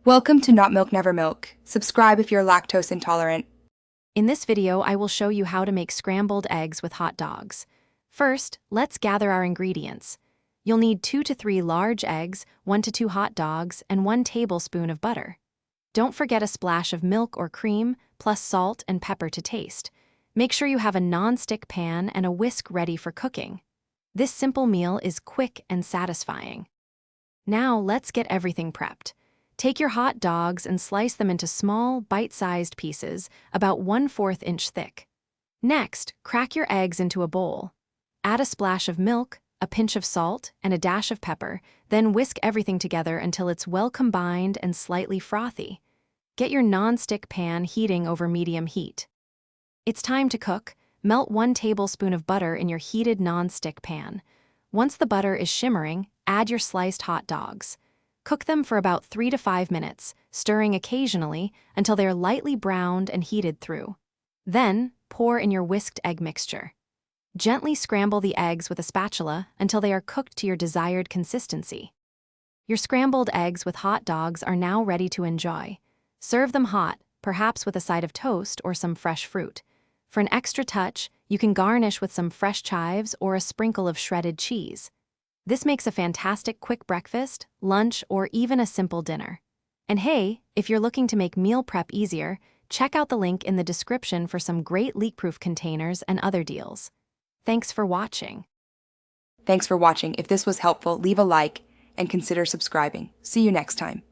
Welcome to Not Milk Never Milk. Subscribe if you're lactose intolerant. In this video, I will show you how to make scrambled eggs with hot dogs. First, let's gather our ingredients. You'll need 2 to 3 large eggs, 1 to 2 hot dogs, and 1 tablespoon of butter. Don't forget a splash of milk or cream, plus salt and pepper to taste. Make sure you have a non-stick pan and a whisk ready for cooking. This simple meal is quick and satisfying. Now, let's get everything prepped. Take your hot dogs and slice them into small, bite-sized pieces, about 1/4 inch thick. Next, crack your eggs into a bowl. Add a splash of milk, a pinch of salt, and a dash of pepper, then whisk everything together until it's well combined and slightly frothy. Get your non-stick pan heating over medium heat. It's time to cook. Melt 1 tablespoon of butter in your heated non-stick pan. Once the butter is shimmering, add your sliced hot dogs. Cook them for about 3 to 5 minutes, stirring occasionally until they are lightly browned and heated through. Then, pour in your whisked egg mixture. Gently scramble the eggs with a spatula until they are cooked to your desired consistency. Your scrambled eggs with hot dogs are now ready to enjoy. Serve them hot, perhaps with a side of toast or some fresh fruit. For an extra touch, you can garnish with some fresh chives or a sprinkle of shredded cheese. This makes a fantastic quick breakfast, lunch, or even a simple dinner. And hey, if you're looking to make meal prep easier, check out the link in the description for some great leak-proof containers and other deals. Thanks for watching. Thanks for watching. If this was helpful, leave a like and consider subscribing. See you next time.